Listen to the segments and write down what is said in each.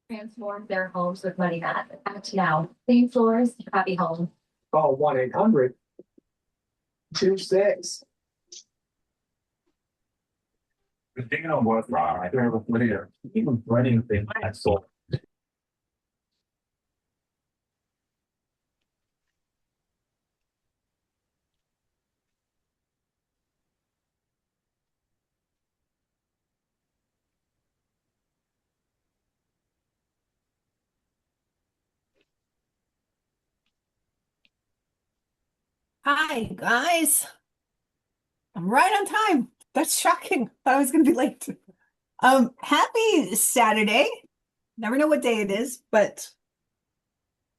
Transform their homes with Money Mat. Act now. Clean floors, happy home. Call 1-800-26. Taking on work, I don't have a clear. Even running things I saw. Hi, guys. I'm right on time. That's shocking. Thought I was going to be late. Happy Saturday. Never know what day it is, but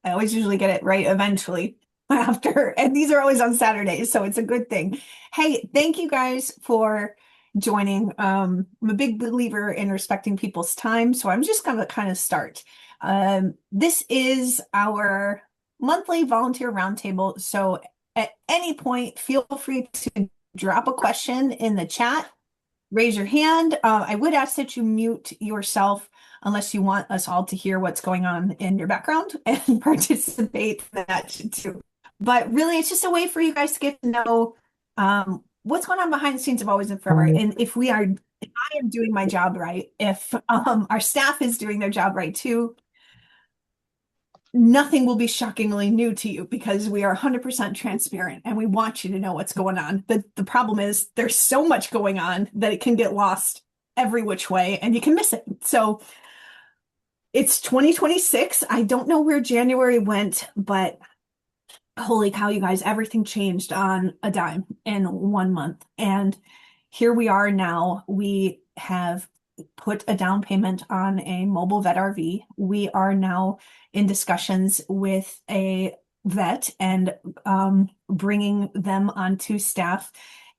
I always usually get it right eventually after. And these are always on Saturdays, so it's a good thing. Hey, thank you guys for joining. I'm a big believer in respecting people's time, so I'm just going to kind of start. This is our monthly volunteer roundtable, so at any point, feel free to drop a question in the chat, raise your hand. I would ask that you mute yourself unless you want us all to hear what's going on in your background and participate in that too. But really, it's just a way for you guys to get to know what's going on behind the scenes of Always and Forever. And if I am doing my job right, if our staff is doing their job right too, nothing will be shockingly new to you because we are 100% transparent and we want you to know what's going on. The problem is there's so much going on that it can get lost every which way and you can miss it. So it's 2026. I don't know where January went, but holy cow, you guys, everything changed on a dime in 1 month. And here we are now. We have put a down payment on a mobile vet RV. We are now in discussions with a vet and bringing them onto staff.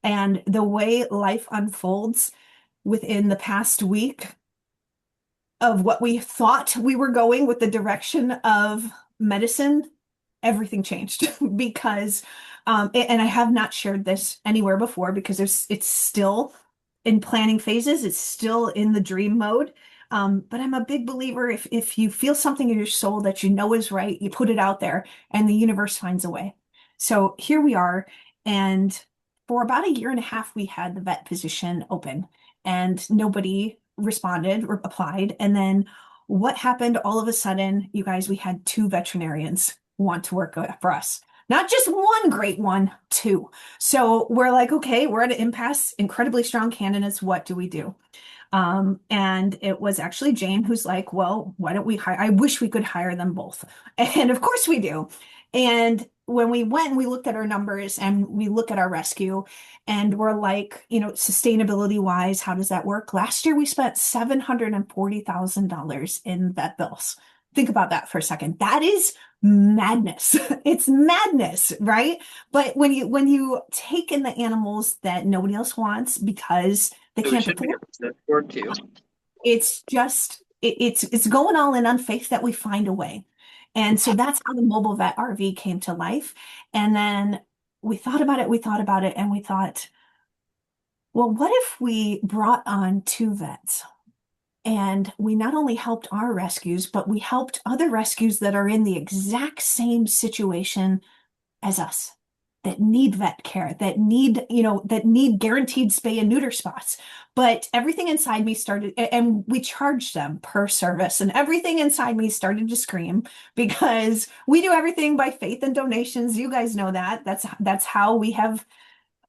And the way life unfolds within the past week of what we thought we were going with the direction of medicine, everything changed because, and I have not shared this anywhere before because it's still in planning phases. It's still in the dream mode. But I'm a big believer if you feel something in your soul that you know is right, you put it out there and the universe finds a way. So here we are. And for about a year and a half, we had the vet position open and nobody responded or applied. And then what happened all of a sudden, you guys, we had two veterinarians want to work for us. Not just one great one, two. So we're like, okay, we're at an impasse, incredibly strong candidates. What do we do? And it was actually Jane who's like, well, why don't we hire? I wish we could hire them both. And of course we do. And when we went and we looked at our numbers and we look at our rescue and we're like, sustainability wise, how does that work? Last year we spent $740,000 in vet bills. Think about that for a second. That is madness. It's madness, right? But when you take in the animals that nobody else wants because they So we can't should be afford, able to afford to. it's just it's going all in on faith that we find a way. And so that's how the mobile vet RV came to life. And then we thought about it, and we thought, well, what if we brought on two vets? And we not only helped our rescues, but we helped other rescues that are in the exact same situation as us. that need vet care, that need, that need guaranteed spay and neuter spots. But everything inside me started, and we charged them per service, and everything inside me started to scream because we do everything by faith and donations. You guys know that. That's how we have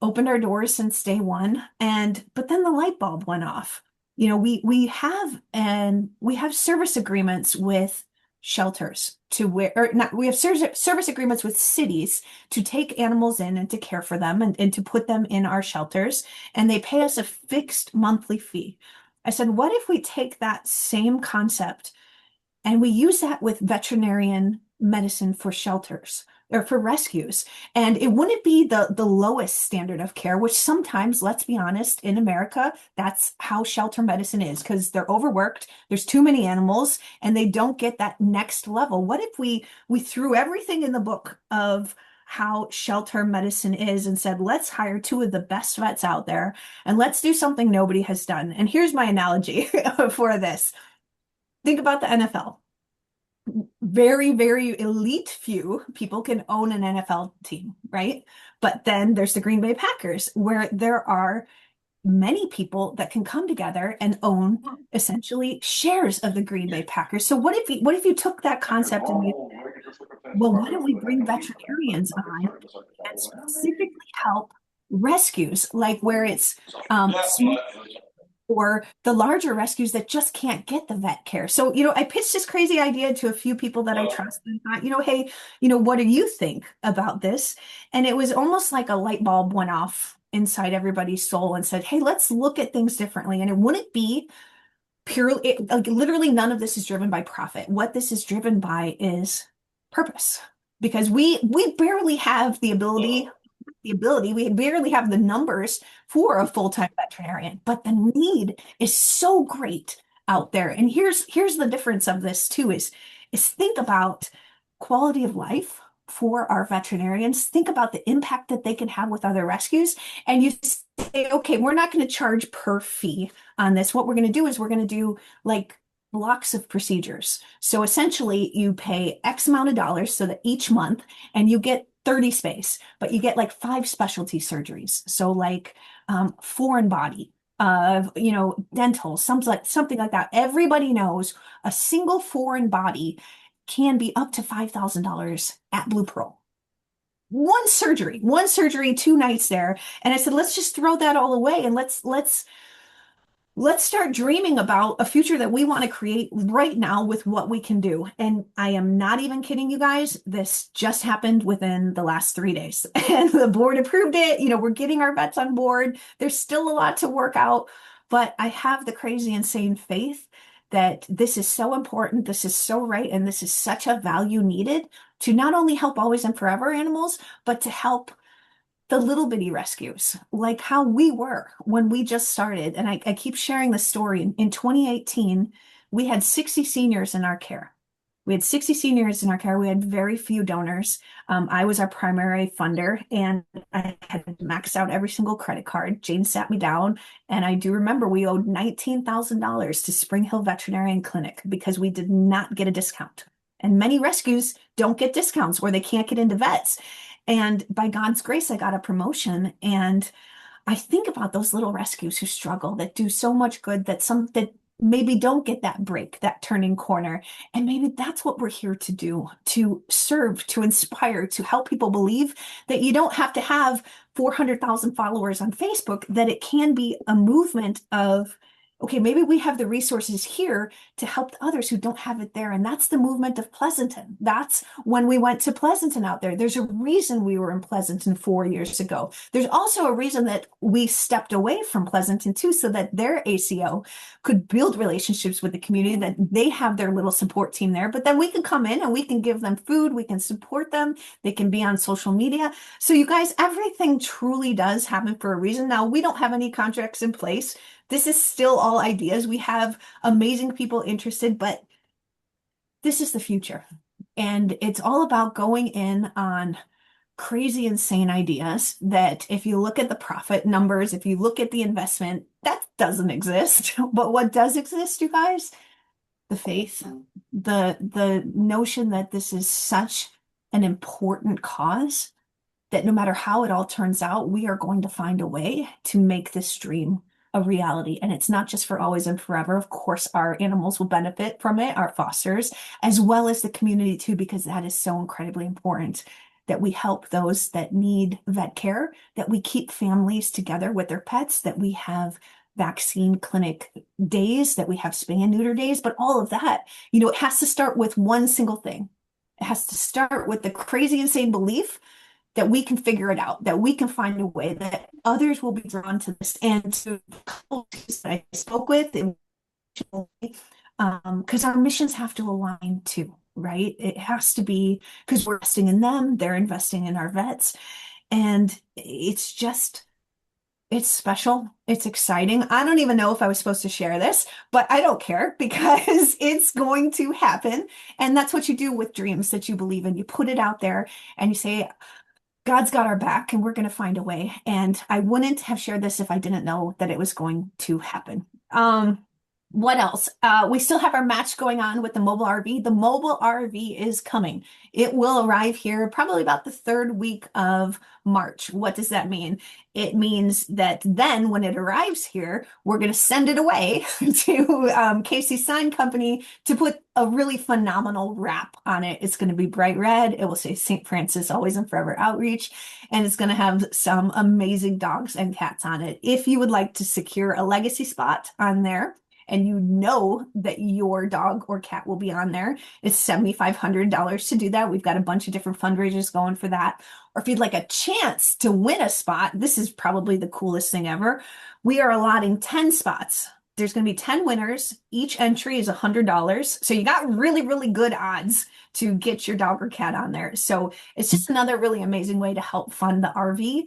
opened our doors since day one. And but then the light bulb went off. We have service agreements with shelters to where or not we have service agreements with cities to take animals in and to care for them and to put them in our shelters, and they pay us a fixed monthly fee. I said, what if we take that same concept and we use that with veterinarian medicine for shelters or for rescues? And it wouldn't be the lowest standard of care, which sometimes, let's be honest, in America, that's how shelter medicine is because they're overworked, there's too many animals, and they don't get that next level. What if we threw everything in the book of how shelter medicine is and said, let's hire two of the best vets out there and let's do something nobody has done? And here's my analogy for this. Think about the NFL. Very, very elite few people can own an NFL team, right? But then there's the Green Bay Packers, where there are many people that can come together and own essentially shares of the Green Bay Packers. So what if you took that concept and well, why don't we bring veterinarians on and specifically help rescues, like where it's small or the larger rescues that just can't get the vet care. So, I pitched this crazy idea to a few people that I trust and thought, hey, what do you think about this? And it was almost like a light bulb went off inside everybody's soul and said, hey, let's look at things differently. And it wouldn't be purely, like literally none of this is driven by profit. What this is driven by is purpose. Because we barely have we barely have the numbers for a full-time veterinarian, but the need is so great out there. And here's the difference of this too is think about quality of life for our veterinarians. Think about the impact that they can have with other rescues. And you say, okay, we're not going to charge per fee on this. What we're going to do is we're going to do like blocks of procedures. So essentially you pay X amount of dollars so that each month, and you get 30 space, but you get like 5 specialty surgeries. So like foreign body, dental, something like that. Everybody knows a single foreign body can be up to $5,000 at Blue Pearl. One surgery, 2 nights there. And I said, let's just throw that all away and let's start dreaming about a future that we want to create right now with what we can do. And I am not even kidding you guys. This just happened within the last 3 days and the board approved it. We're getting our vets on board. There's still a lot to work out, but I have the crazy, insane faith that this is so important. This is so right. And this is such a value needed to not only help always and forever animals, but to help the little bitty rescues, like how we were when we just started. And I keep sharing the story. In 2018, we had 60 seniors in our care. We had 60 seniors in our care. We had very few donors. I was our primary funder, and I had maxed out every single credit card. Jane sat me down, and I do remember we owed $19,000 to Spring Hill Veterinarian Clinic because we did not get a discount. And many rescues don't get discounts or they can't get into vets. And by God's grace, I got a promotion. And I think about those little rescues who struggle, that do so much good, that maybe don't get that break, that turning corner. And maybe that's what we're here to do, to serve, to inspire, to help people believe that you don't have to have 400,000 followers on Facebook, that it can be a movement of, okay, maybe we have the resources here to help others who don't have it there. And that's the movement of Pleasanton. That's when we went to Pleasanton out there. There's a reason we were in Pleasanton 4 years ago. There's also a reason that we stepped away from Pleasanton too, so that their ACO could build relationships with the community, that they have their little support team there. But then we can come in and we can give them food. We can support them. They can be on social media. So you guys, everything truly does happen for a reason. Now, we don't have any contracts in place. This is still all ideas. We have amazing people interested, but this is the future. And it's all about going in on crazy, insane ideas that if you look at the profit numbers, if you look at the investment, that doesn't exist. But what does exist, you guys? The faith, the notion that this is such an important cause that no matter how it all turns out, we are going to find a way to make this dream a reality. And it's not just for always and forever. Of course, our animals will benefit from it, our fosters, as well as the community too, because that is so incredibly important that we help those that need vet care, that we keep families together with their pets, that we have vaccine clinic days, that we have spay and neuter days, but all of that, it has to start with one single thing. It has to start with the crazy, insane belief that we can figure it out, that we can find a way, that others will be drawn to this. And to couples that I spoke with, because our missions have to align too, right? It has to be because we're investing in them, they're investing in our vets. And it's special. It's exciting. I don't even know if I was supposed to share this, but I don't care because it's going to happen. And that's what you do with dreams that you believe in. You put it out there and you say, God's got our back and we're going to find a way. And I wouldn't have shared this if I didn't know that it was going to happen. What else? We still have our match going on with the mobile RV. The mobile RV is coming. It will arrive here probably about the third week of March. What does that mean? It means that then when it arrives here, we're going to send it away to Casey Sign Company to put a really phenomenal wrap on it. It's going to be bright red. It will say St. Francis Always and Forever Outreach, and it's going to have some amazing dogs and cats on it. If you would like to secure a legacy spot on there, and you know that your dog or cat will be on there, it's $7,500 to do that. We've got a bunch of different fundraisers going for that. Or if you'd like a chance to win a spot, this is probably the coolest thing ever. We are allotting 10 spots. There's going to be 10 winners. Each entry is $100. So you got really, really good odds to get your dog or cat on there. So it's just another really amazing way to help fund the RV.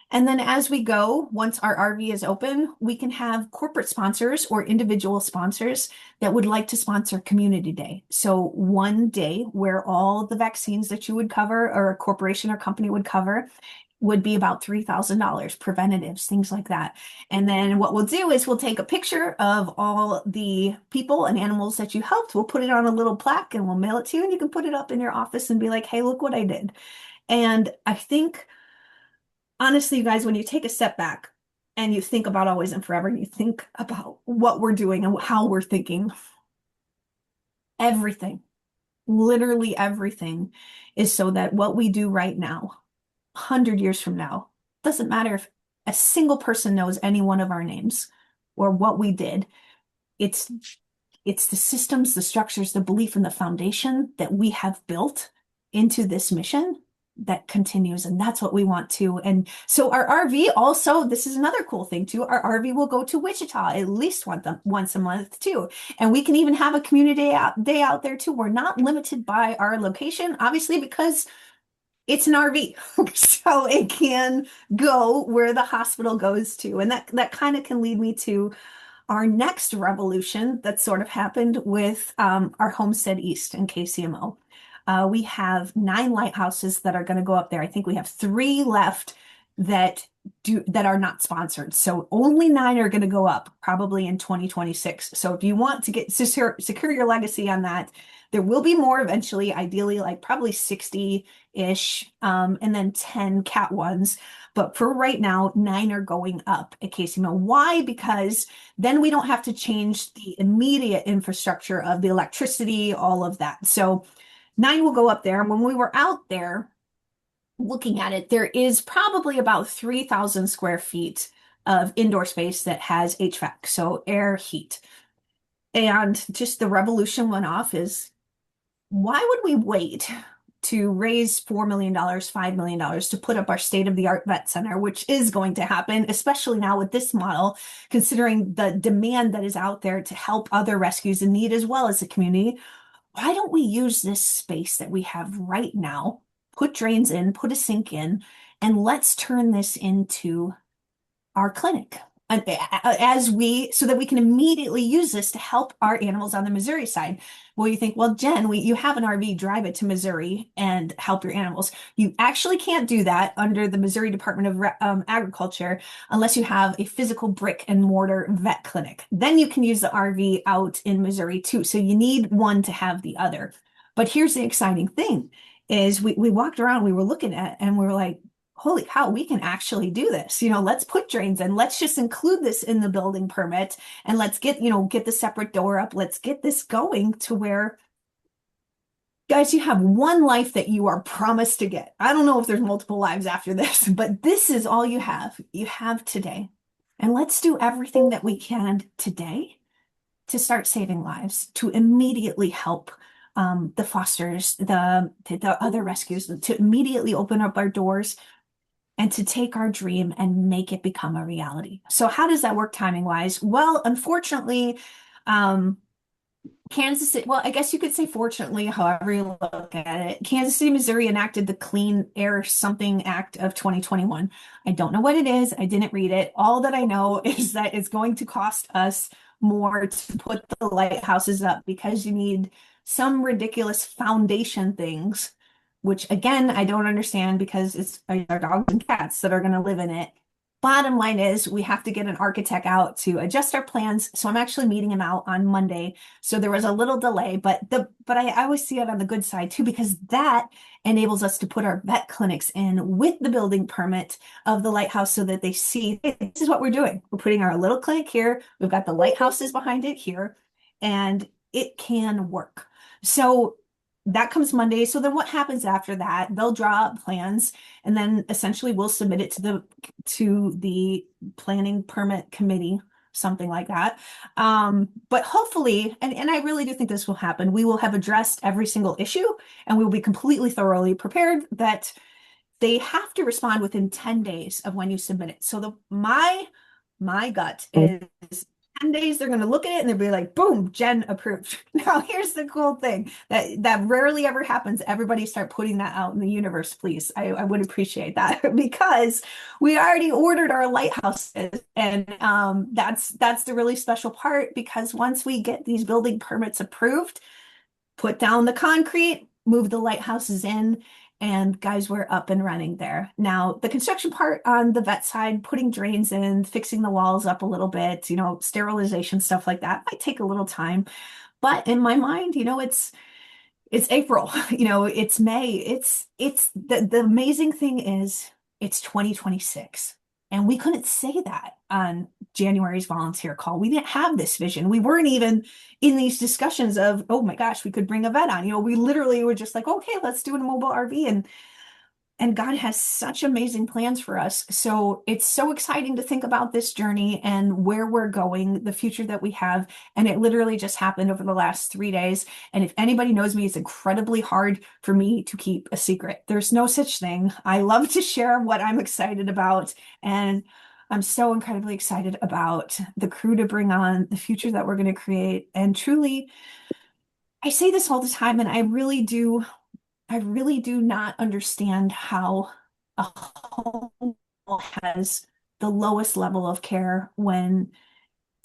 And then as we go, once our RV is open, we can have corporate sponsors or individual sponsors that would like to sponsor Community Day. So one day where all the vaccines that you would cover or a corporation or company would cover would be about $3,000, preventatives, things like that. And then what we'll do is we'll take a picture of all the people and animals that you helped. We'll put it on a little plaque and we'll mail it to you, and you can put it up in your office and be like, hey, look what I did. And I think honestly, you guys, when you take a step back and you think about Always and Forever, and you think about what we're doing and how we're thinking, everything, literally everything is so that what we do right now, 100 years from now, doesn't matter if a single person knows any one of our names or what we did. It's the systems, the structures, the belief, and the foundation that we have built into this mission that continues, and that's what we want to. And so our RV also, this is another cool thing too, our RV will go to Wichita at least once a month too, and we can even have a community day out there too. We're not limited by our location, obviously, because it's an RV, so it can go where the hospital goes to. And that kind of can lead me to our next revolution that sort of happened with our Homestead East and KCMO. We have 9 lighthouses that are going to go up there. I think we have 3 left that are not sponsored. So only 9 are going to go up probably in 2026. So if you want to get secure your legacy on that, there will be more eventually, ideally like probably 60-ish, and then 10 cat ones. But for right now, 9 are going up at KCMO. Why? Because then we don't have to change the immediate infrastructure of the electricity, all of that. So 9 will go up there. And when we were out there looking at it, there is probably about 3,000 square feet of indoor space that has HVAC, so air, heat. And just the revolution went off is, why would we wait to raise $4 million, $5 million to put up our state-of-the-art vet center, which is going to happen, especially now with this model, considering the demand that is out there to help other rescues in need as well as the community. Why don't we use this space that we have right now, put drains in, put a sink in, and let's turn this into our clinic so that we can immediately use this to help our animals on the Missouri side. Well, you think, well, Jen, you have an RV, drive it to Missouri and help your animals. You actually can't do that under the Missouri Department of Agriculture unless you have a physical brick and mortar vet clinic. Then you can use the RV out in Missouri too. So you need one to have the other. But here's the exciting thing is we walked around, we were looking at, and we were like, holy cow, we can actually do this. You know, let's put drains in. Let's just include this in the building permit and let's get, get the separate door up. Let's get this going to where, guys, you have one life that you are promised to get. I don't know if there's multiple lives after this, but this is all you have. You have today. And let's do everything that we can today to start saving lives, to immediately help the fosters, the other rescues, to immediately open up our doors and to take our dream and make it become a reality. So how does that work timing wise? Well, unfortunately, um, Kansas City, well, I guess you could say fortunately, however you look at it, Kansas City, Missouri enacted the Clean Air Something Act of 2021. I don't know what it is. I didn't read it. All that I know is that it's going to cost us more to put the lighthouses up because you need some ridiculous foundation things, which again, I don't understand because it's our dogs and cats that are going to live in it. Bottom line is we have to get an architect out to adjust our plans. So I'm actually meeting him out on Monday. So there was a little delay, but I always see it on the good side too, because that enables us to put our vet clinics in with the building permit of the lighthouse so that they see, hey, this is what we're doing. We're putting our little clinic here. We've got the lighthouses behind it here, and it can work. So that comes Monday. So then what happens after that? They'll draw up plans and then essentially we'll submit it to the planning permit committee, something like that. But hopefully, and I really do think this will happen, we will have addressed every single issue and we will be completely thoroughly prepared that they have to respond within 10 days of when you submit it. So my gut is 10 days, they're going to look at it and they'll be like, boom, Jen approved. Now, here's the cool thing that rarely ever happens. Everybody start putting that out in the universe, please. I would appreciate that because we already ordered our lighthouses. And that's the really special part because once we get these building permits approved, put down the concrete, move the lighthouses in, and guys, we're up and running there. Now, the construction part on the vet side, putting drains in, fixing the walls up a little bit, sterilization, stuff like that might take a little time. But in my mind, it's April, it's May. It's the amazing thing is it's 2026. And we couldn't say that on January's volunteer call. We didn't have this vision. We weren't even in these discussions of, oh my gosh, we could bring a vet on. We literally were just like, okay, let's do a mobile RV. And God has such amazing plans for us. So it's so exciting to think about this journey and where we're going, the future that we have. And it literally just happened over the last 3 days. And if anybody knows me, it's incredibly hard for me to keep a secret. There's no such thing. I love to share what I'm excited about. And I'm so incredibly excited about the crew to bring on, the future that we're going to create. And truly, I say this all the time, and I really do not understand how a home has the lowest level of care when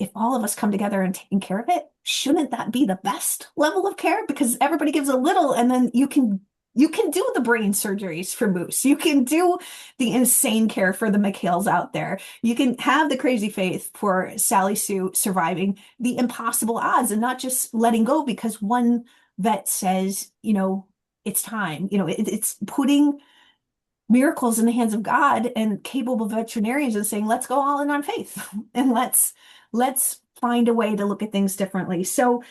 if all of us come together and taking care of it, shouldn't that be the best level of care? Because everybody gives a little and then you can do the brain surgeries for Moose. You can do the insane care for the McHales out there. You can have the crazy faith for Sally Sue surviving the impossible odds and not just letting go because one vet says, it's time. It's putting miracles in the hands of God and capable veterinarians and saying, let's go all in on faith and let's find a way to look at things differently. So,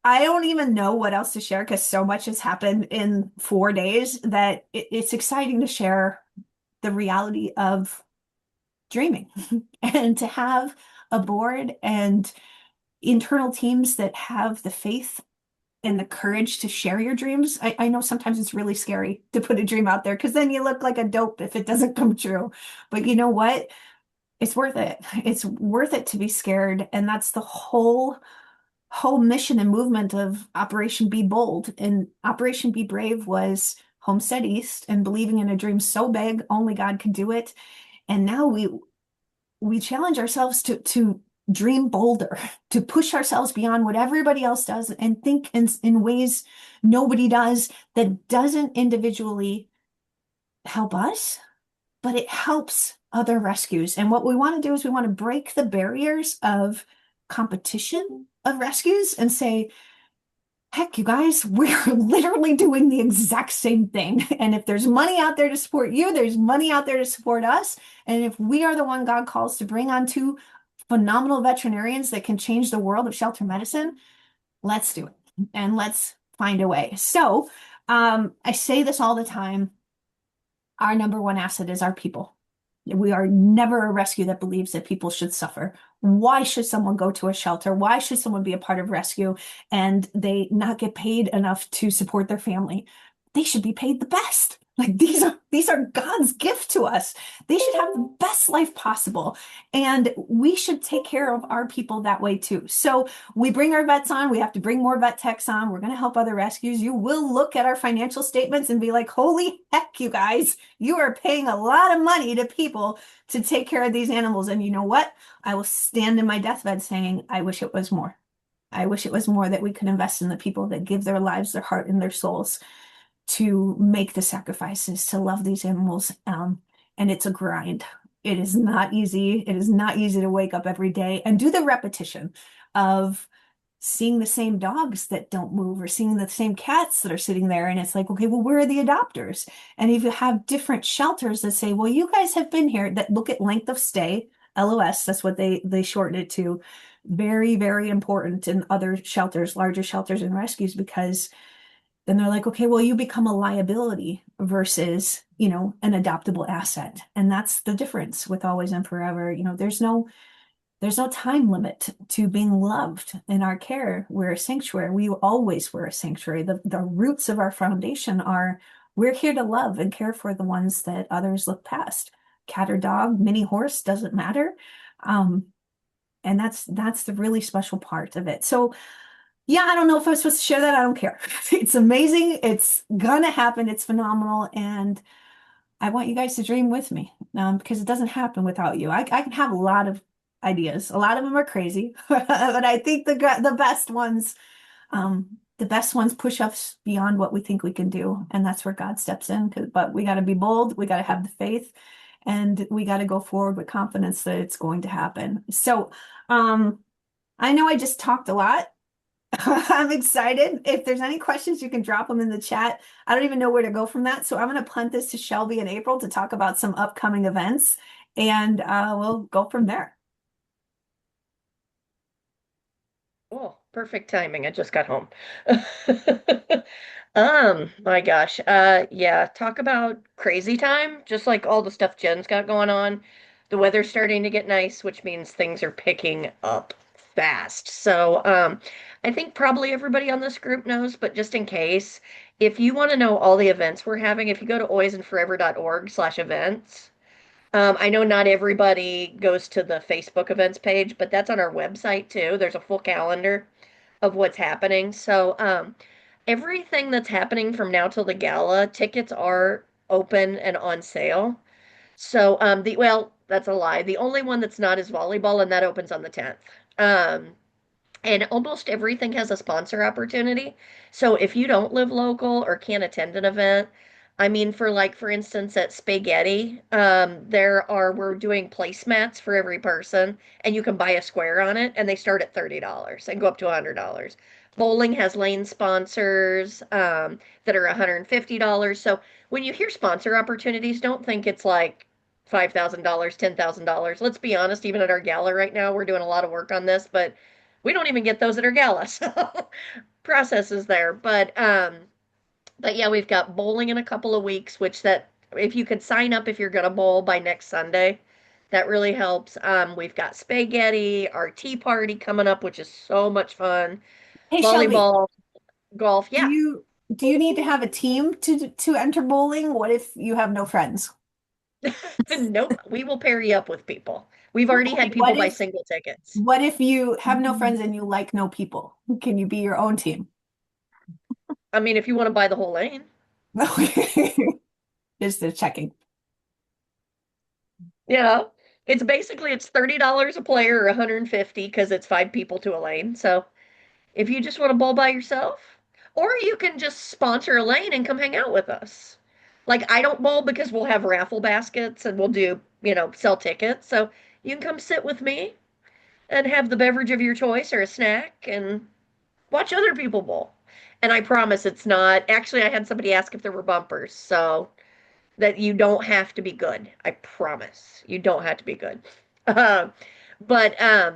I don't even know what else to share because so much has happened in 4 days that it's exciting to share the reality of dreaming and to have a board and internal teams that have the faith and the courage to share your dreams. I know sometimes it's really scary to put a dream out there because then you look like a dope if it doesn't come true. But you know what? It's worth it. It's worth it to be scared. And that's the whole mission and movement of Operation Be Bold. And Operation Be Brave was Homestead East and believing in a dream so big, only God could do it. And now we challenge ourselves to dream bolder, to push ourselves beyond what everybody else does and think in ways nobody does that doesn't individually help us, but it helps other rescues. And what we want to do is we want to break the barriers of competition of rescues and say, Heck, you guys, we're literally doing the exact same thing. And if there's money out there to support you, there's money out there to support us. And if we are the one God calls to bring on two phenomenal veterinarians that can change the world of shelter medicine, let's do it and let's find a way. So, I say this all the time. Our number one asset is our people. We are never a rescue that believes that people should suffer. Why should someone go to a shelter? Why should someone be a part of rescue and they not get paid enough to support their family? They should be paid the best. Like these are God's gift to us. They should have the best life possible. And we should take care of our people that way too. So we bring our vets on, we have to bring more vet techs on. We're going to help other rescues. You will look at our financial statements and be like, holy heck, you guys, you are paying a lot of money to people to take care of these animals. And you know what? I will stand in my deathbed saying, I wish it was more. I wish it was more that we could invest in the people that give their lives, their heart, and their souls to make the sacrifices to love these animals. And it's a grind. It is not easy. It is not easy to wake up every day and do the repetition of seeing the same dogs that don't move or seeing the same cats that are sitting there. And it's like, okay, well, where are the adopters? And if you have different shelters that say, well, you guys have been here, that look at length of stay, LOS, that's what they shorten it to. Very, very important in other shelters, larger shelters and rescues, because then they're like, okay, well, you become a liability versus, an adoptable asset. And that's the difference with Always and Forever. There's no time limit to being loved in our care. We're a sanctuary. We always were a sanctuary. The roots of our foundation are we're here to love and care for the ones that others look past. Cat or dog, mini horse, doesn't matter. Um, and that's the really special part of it. So yeah, I don't know if I'm supposed to share that. I don't care. It's amazing. It's gonna happen. It's phenomenal. And I want you guys to dream with me, because it doesn't happen without you. I can have a lot of ideas. A lot of them are crazy, but I think the best ones push us beyond what we think we can do, and that's where God steps in. But we got to be bold. We got to have the faith, and we got to go forward with confidence that it's going to happen. So, I know I just talked a lot. I'm excited. If there's any questions, you can drop them in the chat. I don't even know where to go from that. So I'm going to punt this to Shelby and April to talk about some upcoming events, and we'll go from there. Oh, perfect timing. I just got home. My gosh. Yeah, talk about crazy time, just like all the stuff Jen's got going on. The weather's starting to get nice, which means things are picking up fast. So, I think probably everybody on this group knows, but just in case, if you want to know all the events we're having, if you go to alwaysandforever.org/events, I know not everybody goes to the Facebook events page, but that's on our website too. There's a full calendar of what's happening. So, everything that's happening from now till the gala, tickets are open and on sale. So, that's a lie. The only one that's not is volleyball, and that opens on the 10th. And almost everything has a sponsor opportunity. So if you don't live local or can't attend an event, I mean, for instance, at Spaghetti, we're doing placemats for every person, and you can buy a square on it, and they start at $30 and go up to $100. Bowling has lane sponsors that are $150. So when you hear sponsor opportunities, don't think it's like $5,000, $10,000. Let's be honest, even at our gala right now, we're doing a lot of work on this, but we don't even get those at our gala. So processes there. But yeah, we've got bowling in a couple of weeks, which that if you could sign up if you're gonna bowl by next Sunday, that really helps. We've got spaghetti, our tea party coming up, which is so much fun. Hey, Shelby, Volleyball, golf, do yeah. you do you need to have a team to enter bowling? What if you have no friends? Nope, we will pair you up with people. We've already Okay, had people buy single tickets. what if you have no friends and you like no people? Can you be your own team? I mean, if you want to buy the whole lane. Just checking. Yeah. It's $30 a player or 150 because it's five people to a lane. So if you just want to bowl by yourself, or you can just sponsor a lane and come hang out with us. Like I don't bowl because we'll have raffle baskets and we'll do, sell tickets. So you can come sit with me and have the beverage of your choice or a snack and watch other people bowl. And I promise it's not. Actually, I had somebody ask if there were bumpers, so that you don't have to be good. I promise. You don't have to be good. Uh, but um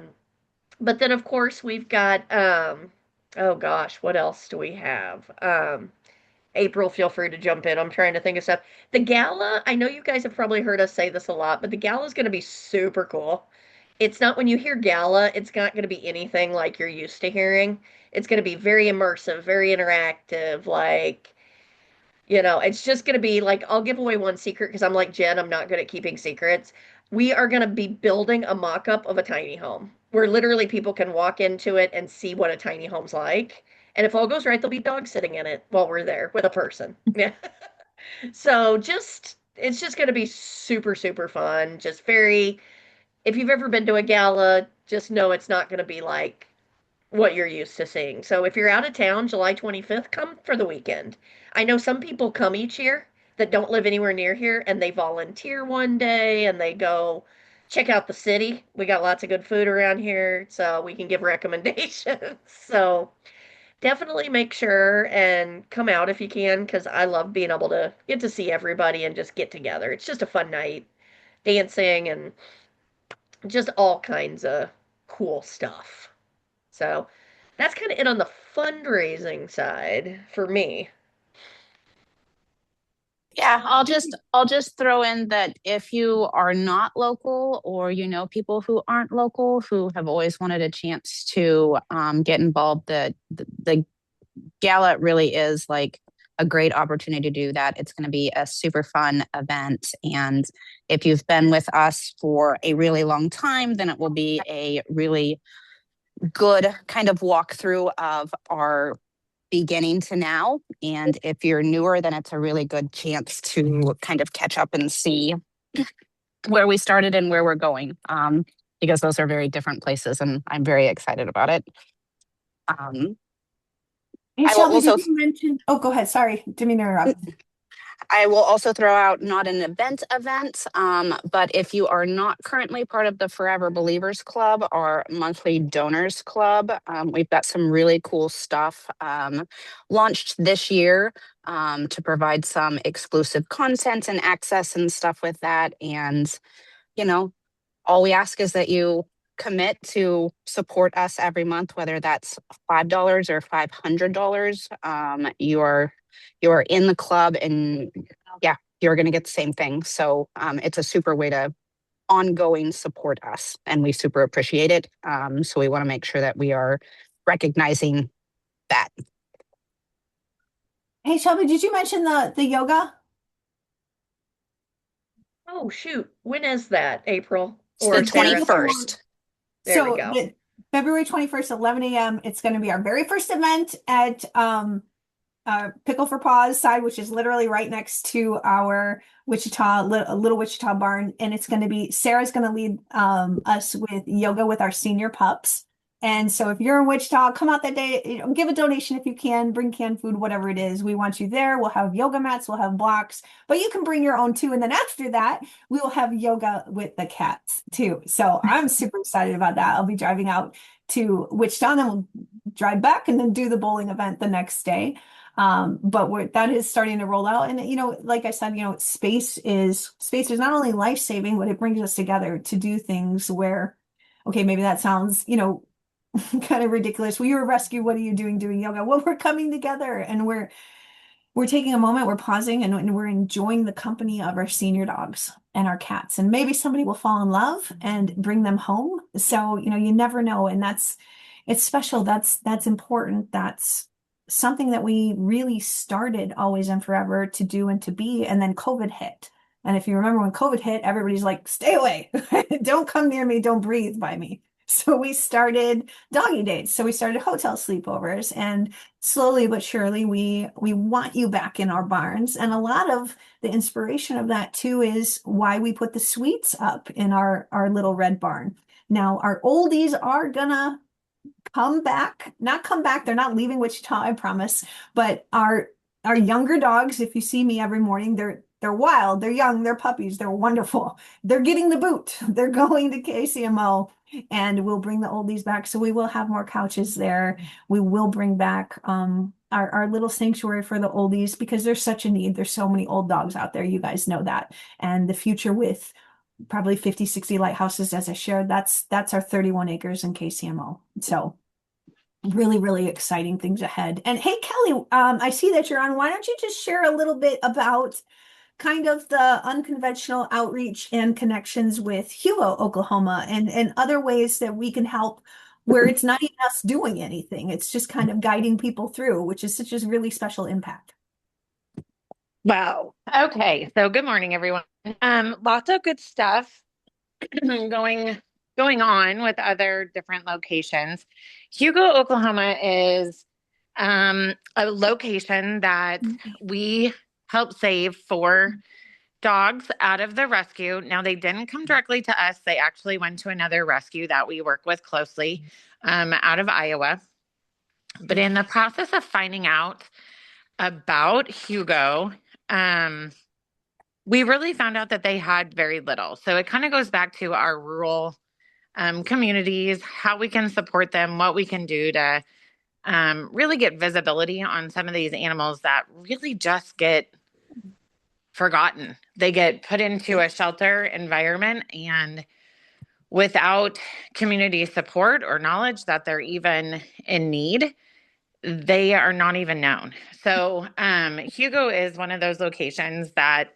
but then of course we've got oh gosh, what else do we have? April, feel free to jump in. I'm trying to think of stuff. The gala, I know you guys have probably heard us say this a lot, but the gala is going to be super cool. It's not when you hear gala, it's not going to be anything like you're used to hearing. It's going to be very immersive, very interactive, like, it's just going to be like, I'll give away one secret because I'm like Jen, I'm not good at keeping secrets. We are going to be building a mock-up of a tiny home where literally people can walk into it and see what a tiny home's like. And if all goes right, there'll be dogs sitting in it while we're there with a person. Yeah. So it's just going to be super, super fun. Just very, if you've ever been to a gala, just know it's not going to be like what you're used to seeing. So if you're out of town July 25th, come for the weekend. I know some people come each year that don't live anywhere near here and they volunteer one day and they go check out the city. We got lots of good food around here, so we can give recommendations. So definitely make sure and come out if you can, because I love being able to get to see everybody and just get together. It's just a fun night, dancing and just all kinds of cool stuff. So that's kind of it on the fundraising side for me. Yeah, I'll just throw in that if you are not local or you know people who aren't local who have always wanted a chance to get involved, the gala really is like a great opportunity to do that. It's going to be a super fun event, and if you've been with us for a really long time, then it will be a really good kind of walkthrough of our beginning to now. And if you're newer, then it's a really good chance to kind of catch up and see where we started and where we're going, because those are very different places, and I'm very excited about it. Um, Hey, I will Shelby, did also you mention? Oh, go ahead. Sorry, didn't mean to interrupt. I will also throw out not an event, but if you are not currently part of the Forever Believers Club or monthly donors club, we've got some really cool stuff launched this year to provide some exclusive content and access and stuff with that. And, you know, all we ask is that you commit to support us every month, whether that's $5 or $500. You're in the club, and yeah, you're going to get the same thing. So it's a super way to ongoing support us, and we super appreciate it. So we want to make sure that we are recognizing that. Hey, Shelby, did you mention the yoga? Oh, shoot. When is that? April It's the or Sarah? February 21st. There we So go. February 21st, 11 a.m. It's going to be our very first event at Pickle for Paws side, which is literally right next to our Little Wichita barn. And it's going to be, Sarah's going to lead us with yoga with our senior pups. And so if you're in Wichita, come out that day, give a donation if you can, bring canned food, whatever it is. We want you there. We'll have yoga mats, we'll have blocks, but you can bring your own too. And then after that, we will have yoga with the cats too. So I'm super excited about that. I'll be driving out to Wichita, and then we'll drive back and then do the bowling event the next day. But that is starting to roll out. And, like I said, space is not only life-saving, but it brings us together to do things where, okay, maybe that sounds, kind of ridiculous. Well, you're a rescue. What are you doing yoga? Well, we're coming together and we're taking a moment, we're pausing, and we're enjoying the company of our senior dogs and our cats. And maybe somebody will fall in love and bring them home. So, you never know. And it's special. That's important. That's something that we really started Always and Forever to do and to be. And then COVID hit. And if you remember when COVID hit, everybody's like, stay away. Don't come near me. Don't breathe by me. So we started doggy dates. So we started hotel sleepovers, and slowly but surely we want you back in our barns. And a lot of the inspiration of that too is why we put the suites up in our little red barn. Now our oldies are gonna not come back. They're not leaving Wichita, I promise. But our younger dogs, if you see me every morning, They're wild, they're young, they're puppies, they're wonderful. They're getting the boot. They're going to KCMO, and we'll bring the oldies back. So we will have more couches there. We will bring back our little sanctuary for the oldies because there's such a need. There's so many old dogs out there. You guys know that. And the future with probably 50, 60 lighthouses, as I shared, that's our 31 acres in KCMO. So really, really exciting things ahead. And hey, Kelly, I see that you're on. Why don't you just share a little bit about kind of the unconventional outreach and connections with Hugo, Oklahoma, and other ways that we can help where it's not even us doing anything. It's just kind of guiding people through, which is such a really special impact. Wow. Okay. So good morning, everyone. Lots of good stuff going on with other different locations. Hugo, Oklahoma is a location that we help save for dogs out of the rescue. Now, they didn't come directly to us. They actually went to another rescue that we work with closely out of Iowa. But in the process of finding out about Hugo, we really found out that they had very little. So it kind of goes back to our rural communities, how we can support them, what we can do to really get visibility on some of these animals that really just get forgotten. They get put into a shelter environment, and without community support or knowledge that they're even in need, they are not even known. So Hugo is one of those locations that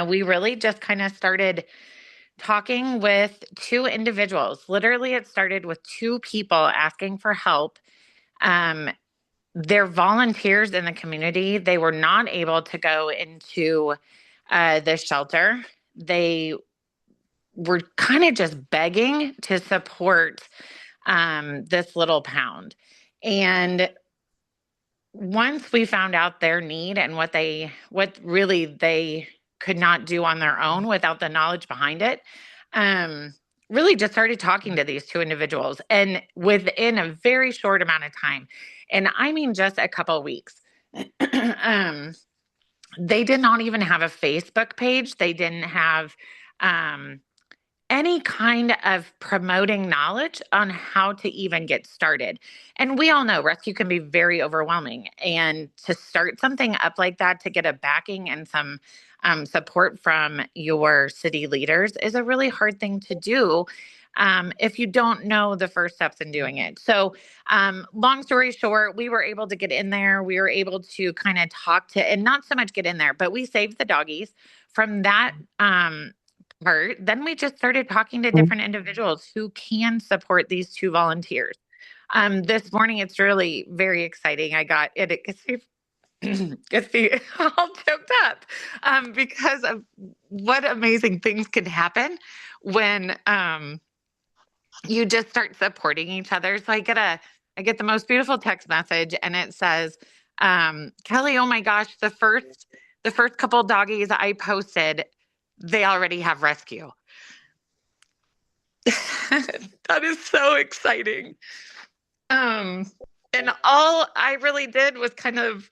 we really just kind of started talking with two individuals. Literally, it started with two people asking for help. They're volunteers in the community. They were not able to go into the shelter. They were kind of just begging to support this little pound. And once we found out their need and what really they could not do on their own without the knowledge behind it, really just started talking to these two individuals, and within a very short amount of time, and I mean just a couple of weeks, they did not even have a Facebook page. They didn't have any kind of promoting knowledge on how to even get started. And we all know rescue can be very overwhelming. And to start something up like that, to get a backing and some support from your city leaders is a really hard thing to do if you don't know the first steps in doing it. So long story short, we were able to get in there. We were able to kind of talk to, and not so much get in there, but we saved the doggies from that part. Then we just started talking to different individuals who can support these two volunteers. This morning, it's really very exciting. I got it. It gets me all choked up because of what amazing things can happen when you just start supporting each other. So I get the most beautiful text message, and it says, Kelly, oh my gosh, the first couple doggies I posted, they already have rescue. That is so exciting. And all I really did was kind of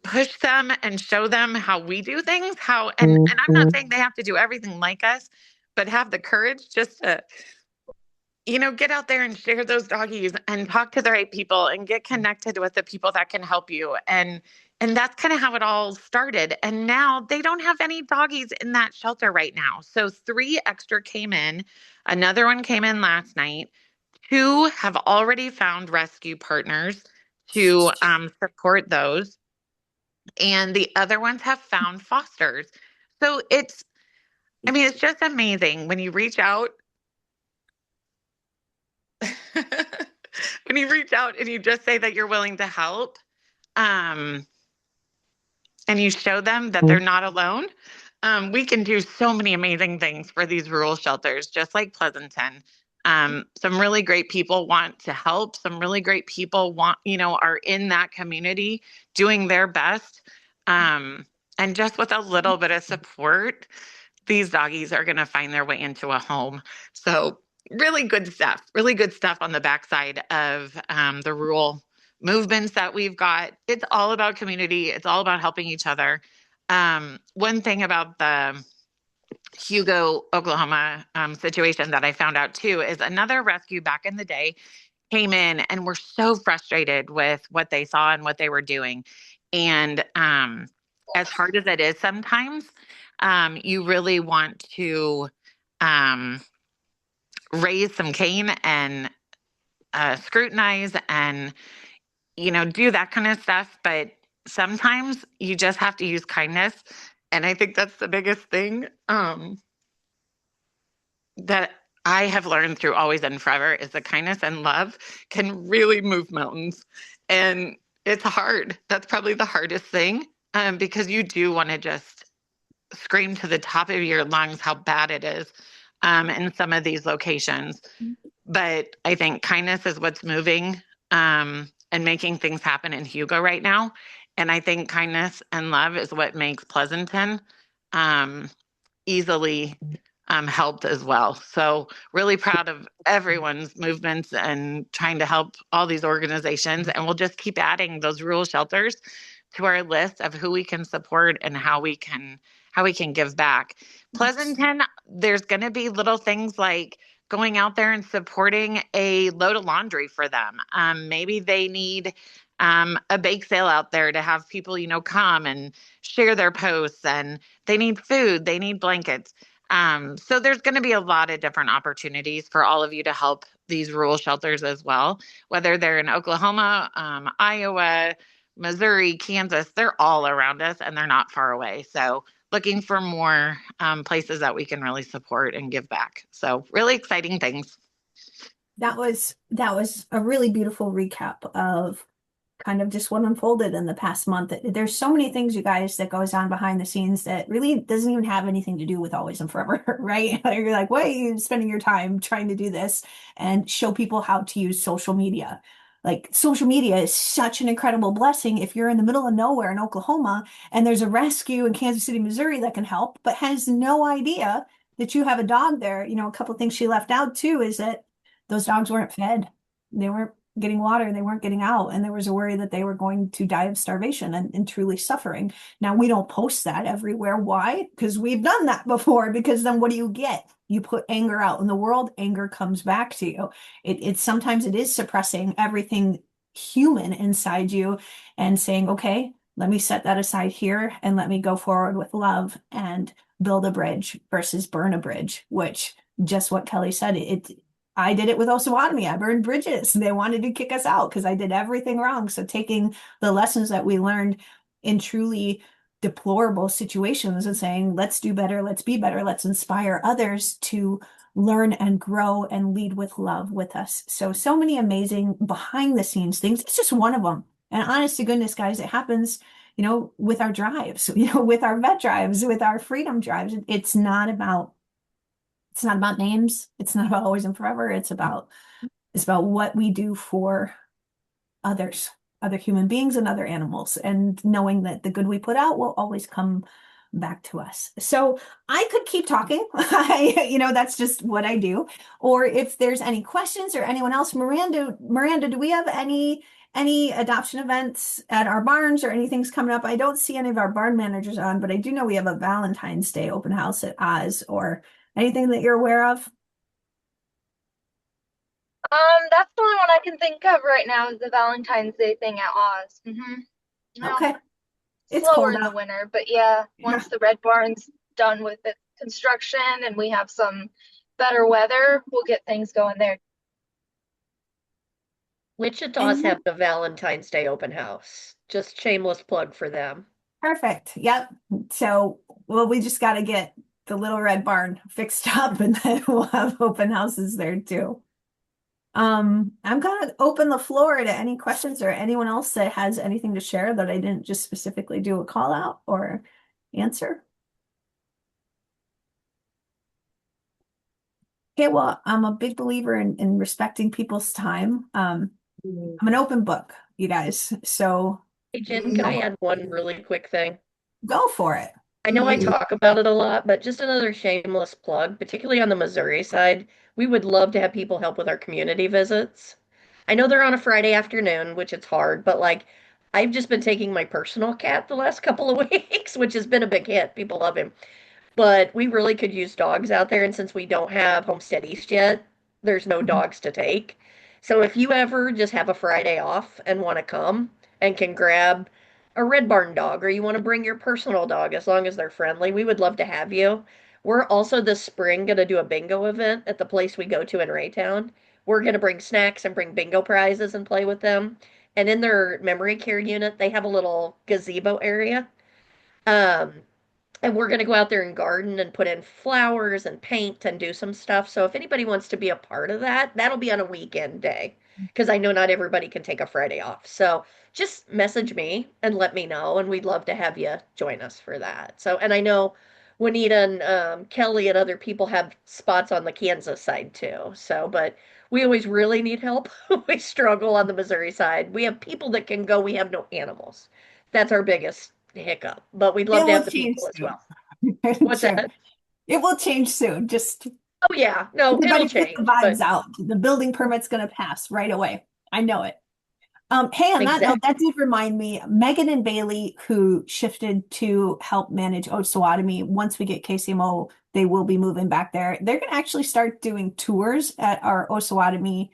push them and show them how we do things, and I'm not saying they have to do everything like us, but have the courage just to, get out there and share those doggies and talk to the right people and get connected with the people that can help you. And that's kind of how it all started. And now they don't have any doggies in that shelter right now. So 3 extra came in. Another one came in last night. 2 have already found rescue partners to support those. And the other ones have found fosters. So it's just amazing when you reach out. When you reach out and you just say that you're willing to help, and you show them that they're not alone, we can do so many amazing things for these rural shelters, just like Pleasanton. Some really great people want to help. Some really great people are in that community doing their best. And just with a little bit of support, these doggies are going to find their way into a home. So really good stuff on the backside of the rural movements that we've got. It's all about community. It's all about helping each other. One thing about the Hugo, Oklahoma situation that I found out too is another rescue back in the day came in and were so frustrated with what they saw and what they were doing. And as hard as it is sometimes, you really want to um, raise some cane and scrutinize and, do that kind of stuff. But sometimes you just have to use kindness. And I think that's the biggest thing. That I have learned through Always and Forever is that kindness and love can really move mountains. And it's hard. That's probably the hardest thing because you do want to just scream to the top of your lungs how bad it is in some of these locations. But I think kindness is what's moving and making things happen in Hugo right now. And I think kindness and love is what makes Pleasanton easily helped as well. So really proud of everyone's movements and trying to help all these organizations. And we'll just keep adding those rural shelters to our list of who we can support and how we can give back. Pleasanton, there's going to be little things like going out there and supporting a load of laundry for them. Maybe they need a bake sale out there to have people, come and share their posts, and they need food, they need blankets. So there's going to be a lot of different opportunities for all of you to help these rural shelters as well, whether they're in Oklahoma, Iowa, Missouri, Kansas, they're all around us and they're not far away. So looking for more places that we can really support and give back. So really exciting things. That was a really beautiful recap of kind of just what unfolded in the past month. There's so many things, you guys, that goes on behind the scenes that really doesn't even have anything to do with Always and Forever, right? You're like, why are you spending your time trying to do this and show people how to use social media? Like, social media is such an incredible blessing if you're in the middle of nowhere in Oklahoma and there's a rescue in Kansas City, Missouri that can help, but has no idea that you have a dog there. A couple of things she left out too is that those dogs weren't fed. They weren't getting water, they weren't getting out, and there was a worry that they were going to die of starvation and truly suffering. Now, we don't post that everywhere. Why? Because we've done that before, because then what do you get? You put anger out in the world, anger comes back to you. It sometimes it is suppressing everything human inside you and saying, okay, let me set that aside here and let me go forward with love and build a bridge versus burn a bridge, which just what Kelly said, I did it with Osawatomie. I burned bridges. They wanted to kick us out because I did everything wrong. So taking the lessons that we learned in truly deplorable situations and saying, let's do better, let's be better, let's inspire others to learn and grow and lead with love with us. So many amazing behind the scenes things. It's just one of them. And honest to goodness, guys, it happens, with our drives, with our vet drives, with our freedom drives. It's not about names. It's not about Always and Forever. It's about what we do for others, other human beings and other animals, and knowing that the good we put out will always come back to us. So I could keep talking. That's just what I do. Or if there's any questions or anyone else, Miranda, do we have any adoption events at our barns or anything's coming up? I don't see any of our barn managers on, but I do know we have a Valentine's Day open house at Oz, or anything that you're aware of? That's the only one I can think of right now is the Valentine's Day thing at Oz. Okay. It's Slower cold in the out. winter, but yeah, Yeah. once the Red Barn's done with its construction and we have some better weather, we'll get things going there. Wichita's And having a Valentine's Day open house. Just shameless plug for them. perfect. Yep. So, well, we just got to get the little red barn fixed up and then we'll have open houses there too. I'm gonna open the floor to any questions or anyone else that has anything to share that I didn't just specifically do a call out or answer. Okay, well, I'm a big believer in respecting people's time. I'm an open book, you guys. So Hey, Jen, can I add one really quick thing? go for it. I know I talk about it a lot, but just another shameless plug, particularly on the Missouri side, we would love to have people help with our community visits. I know they're on a Friday afternoon, which it's hard, but like I've just been taking my personal cat the last couple of weeks, which has been a big hit. People love him. But we really could use dogs out there. And since we don't have Homestead East yet, there's no Mhm. dogs to take. So if you ever just have a Friday off and want to come and can grab a Red Barn dog, or you want to bring your personal dog, as long as they're friendly, we would love to have you. We're also this spring going to do a bingo event at the place we go to in Raytown. We're going to bring snacks and bring bingo prizes and play with them. And in their memory care unit, they have a little gazebo area. Um, and we're going to go out there and garden and put in flowers and paint and do some stuff. So if anybody wants to be a part of that, that'll be on a weekend day because I know not everybody can take a Friday off. So just message me and let me know, and we'd love to have you join us for that. So, and I know Juanita and Kelly and other people have spots on the Kansas side too. So, but we always really need help. We struggle on the Missouri side. We have people that can go, we have no animals. That's our biggest hiccup, but we'd It love to will have the change people as soon. well. What's Sure. that? It will change soon. Just Oh yeah, no, it'll everybody put the change, vibes but out. The building permit's going to pass right away. I know it. Hey, on that note, exactly. that did remind me, Megan and Bailey, who shifted to help manage Osawatomie, once we get KCMO, they will be moving back there. They're going to actually start doing tours at our Osawatomie,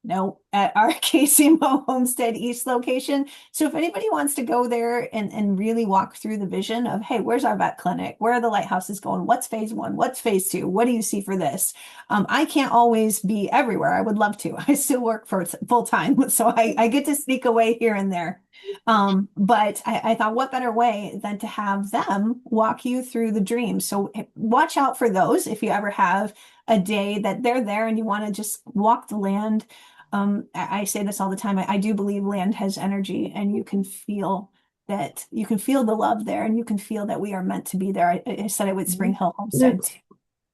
no, at our KCMO Homestead East location. So if anybody wants to go there and really walk through the vision of, hey, where's our vet clinic? Where are the lighthouses going? What's phase one? What's phase two? What do you see for this? I can't always be everywhere. I would love to. I still work for full time, so I get to sneak away here and there. But I thought, what better way than to have them walk you through the dream? So watch out for those if you ever have a day that they're there and you want to just walk the land. I say this all the time. I do believe land has energy, and you can feel that, you can feel the love there, and you can feel that we are meant to be there. I said it with Spring Hill Homestead too.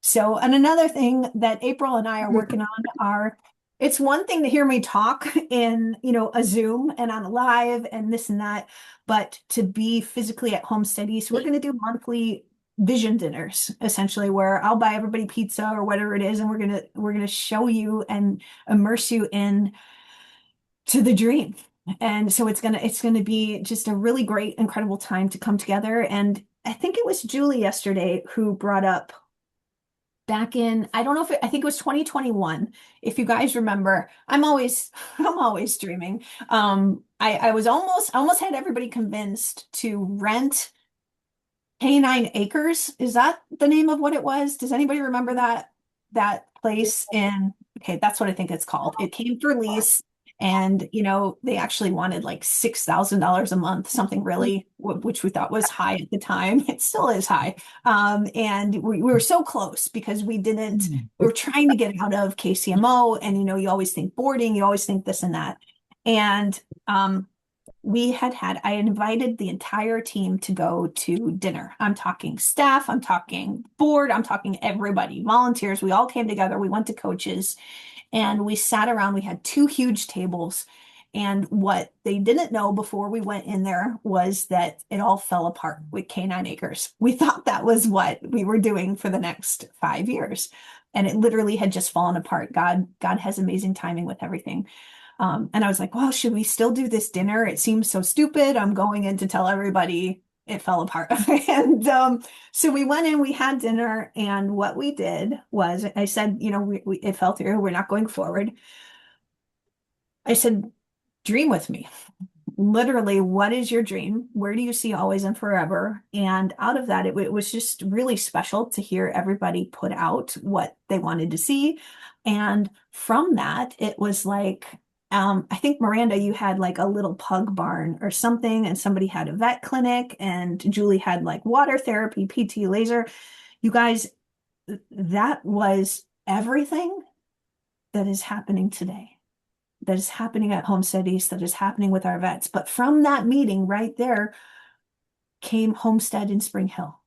So, and another thing that April and I are working on are, it's one thing to hear me talk in, a Zoom and on a live and this and that, but to be physically at Homestead East, we're going to do monthly vision dinners, essentially, where I'll buy everybody pizza or whatever it is, and we're gonna show you and immerse you in to the dream. And so it's gonna be just a really great, incredible time to come together. And I think it was Julie yesterday who brought up, back in, I don't know if I think it was 2021. If you guys remember, I'm always I'm always dreaming. I was almost had everybody convinced to rent Canine Acres. Is that the name of what it was? Does anybody remember that place in, okay, that's what I think it's called. It came for lease, and they actually wanted like $6,000 a month, something really, which we thought was high at the time. It still is high. And we were so close because we were trying to get out of KCMO, and you always think boarding, you always think this and that. And I invited the entire team to go to dinner. I'm talking staff, I'm talking board, I'm talking everybody, volunteers. We all came together. We went to Coach's, and we sat around. We had two huge tables. And what they didn't know before we went in there was that it all fell apart with Canine Acres. We thought that was what we were doing for the next 5 years. And it literally had just fallen apart. God has amazing timing with everything. And I was like, well, should we still do this dinner? It seems so stupid. I'm going in to tell everybody it fell apart. And so we went in, we had dinner, and what we did was, I said, it fell through. We're not going forward. I said, dream with me. Literally, what is your dream? Where do you see always and forever? And out of that, it was just really special to hear everybody put out what they wanted to see. And from that, it was like, I think Miranda, you had like a little pug barn or something, and somebody had a vet clinic, and Julie had like water therapy, PT, laser. You guys, that was everything that is happening today, that is happening at Homestead East, that is happening with our vets. But from that meeting right there came Homestead in Spring Hill,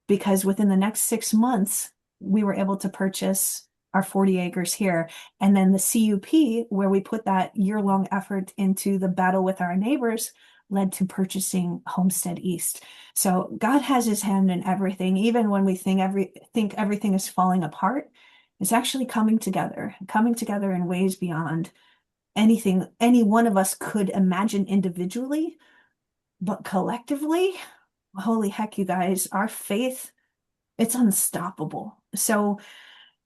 because within the next 6 months, we were able to purchase our 40 acres here. And then the CUP, where we put that year-long effort into the battle with our neighbors, led to purchasing Homestead East. So God has his hand in everything. Even when we think everything is falling apart, it's actually coming together in ways beyond anything any one of us could imagine individually, but collectively, holy heck, you guys, our faith, it's unstoppable. So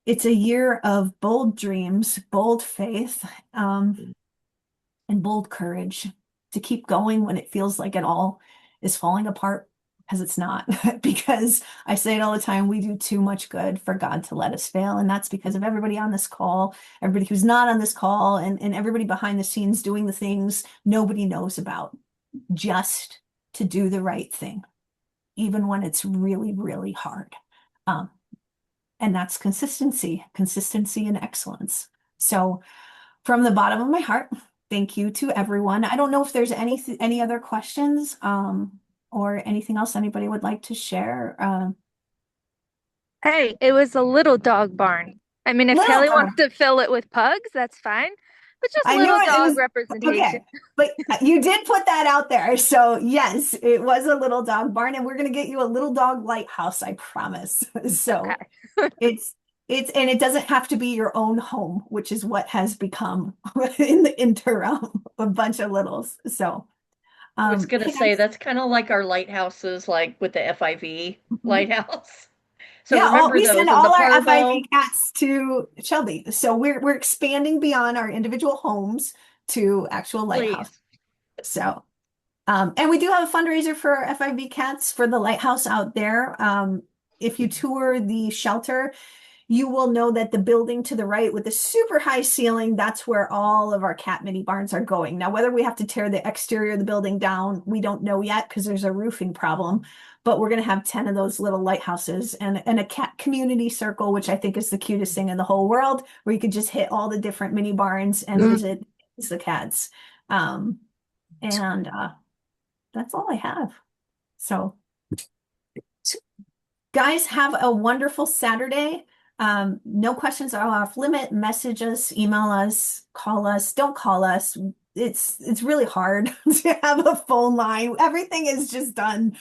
it's a year of bold dreams, bold faith, and bold courage to keep going when it feels like it all is falling apart, because it's not. Because I say it all the time, we do too much good for God to let us fail. And that's because of everybody on this call, everybody who's not on this call, and everybody behind the scenes doing the things nobody knows about, just to do the right thing, even when it's really, really hard. And that's consistency, consistency and excellence. So from the bottom of my heart, thank you to everyone. I don't know if there's any other questions, or anything else anybody would like to share. Hey, it was a little dog barn. I mean, if Little Kelly dog. wants to fill it with pugs, that's fine. But just I knew little it dog was representation. okay, but you did put that out there. So yes, it was a little dog barn, and we're gonna get you a little dog lighthouse, I promise. So Okay. it's and it doesn't have to be your own home, which is what has become in the interim a bunch of littles. So I was gonna hey say guys. that's kind of like our lighthouses, like with the FIV Mhm. lighthouse. So Yeah, remember we send those in the all our parvo? FIV cats to Shelby. So we're expanding beyond our individual homes to actual lighthouse. Please. So and we do have a fundraiser for our FIV cats for the lighthouse out there. If you tour the shelter, you will know that the building to the right with the super high ceiling, that's where all of our cat mini barns are going. Now, whether we have to tear the exterior of the building down, we don't know yet because there's a roofing problem. But we're going to have 10 of those little lighthouses and a cat community circle, which I think is the cutest thing in the whole world, where you could just hit all the different mini barns and visit the cats. Um, and that's all I have. So guys, have a wonderful Saturday. No questions are off limit. Message us, email us, call us. Don't call us. It's really hard to have a phone line. Everything is just done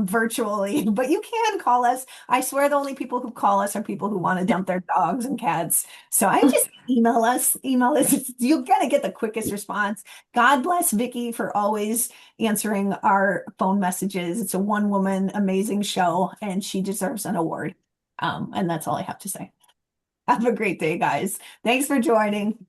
virtually, but you can call us. I swear the only people who call us are people who want to dump their dogs and cats. So I just email us. Email us. You're gonna get the quickest response. God bless Vicky for always answering our phone messages. It's a one woman amazing show, and she deserves an award. And that's all I have to say. Have a great day, guys. Thanks for joining.